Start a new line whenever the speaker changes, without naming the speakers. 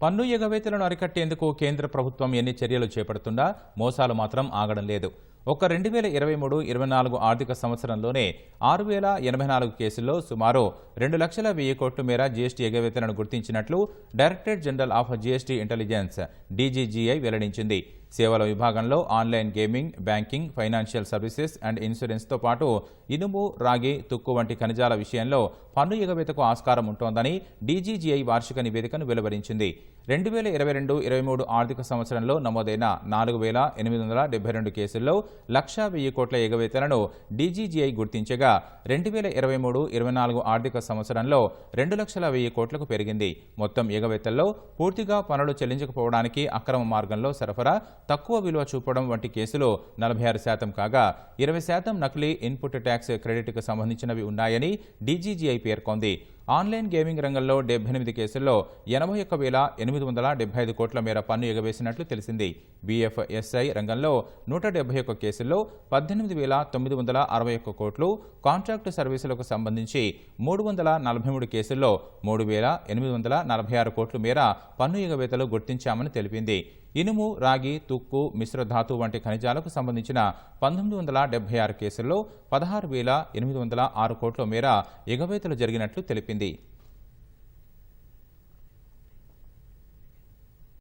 పన్ను ఎగవేతలను అరికట్టేందుకు కేంద్ర ప్రభుత్వం ఎన్ని చర్యలు చేపడుతున్నా మోసాలు మాత్రం ఆగడం లేదు. ఒక్క 2023-24 ఆర్థిక సంవత్సరంలోనే 6,084 కేసుల్లో సుమారు 2,01,000 కోట్ల మేర జీఎస్టీ ఎగవేతలను గుర్తించినట్లు directorate general of GST intelligence DGGI వెల్లడించింది. సేవల విభాగంలో online gaming, banking, financial services and ఇన్సూరెన్స్తో పాటు ఇనుము, రాగి, తుక్కు వంటి ఖనిజాల విషయంలో పన్ను ఎగవేతకు ఆస్కారం ఉంటోందని డీజీజీఐ వార్షిక నివేదికను వెలువరించింది. 2022-23 ఆర్థిక సంవత్సరంలో నమోదైన 4,872 కేసుల్లో 1,01,000 కోట్ల ఎగవేతలను డీజీజీఐ గుర్తించగా 2023-24 ఆర్థిక సంవత్సరంలో 2,01,000 కోట్లకు పెరిగింది. మొత్తం ఎగవేతల్లో పూర్తిగా పన్నులు చెల్లించకపోవడానికి, అక్రమ మార్గంలో సరఫరా, తక్కువ విలువ చూపడం వంటి కేసులు 46% కాగా 20% నకిలీ ఇన్పుట్ ట్యాక్స్ క్రెడిట్కు సంబంధించినవి ఉన్నాయని డీజీజీఐ పేర్కొంది. ఆన్లైన్ గేమింగ్ రంగంలో 78 కేసుల్లో 81,875 కోట్ల మేర పన్ను ఎగవేసినట్లు తెలిసింది. బీఎఫ్ఎస్ఐ రంగంలో 171 కేసుల్లో 18,961 కోట్లు, కాంట్రాక్టు సర్వీసులకు సంబంధించి 343 కేసుల్లో 3,846 కోట్ల మేర పన్ను ఎగవేతలు గుర్తించామని తెలిపింది. ఇనుము, రాగి, తుక్కు, మిశ్రధాతు వంటి ఖనిజాలకు సంబంధించిన 1,976 కేసుల్లో 16,806 కోట్ల మేర ఎగవేతలు జరిగినట్లు తెలిపింది.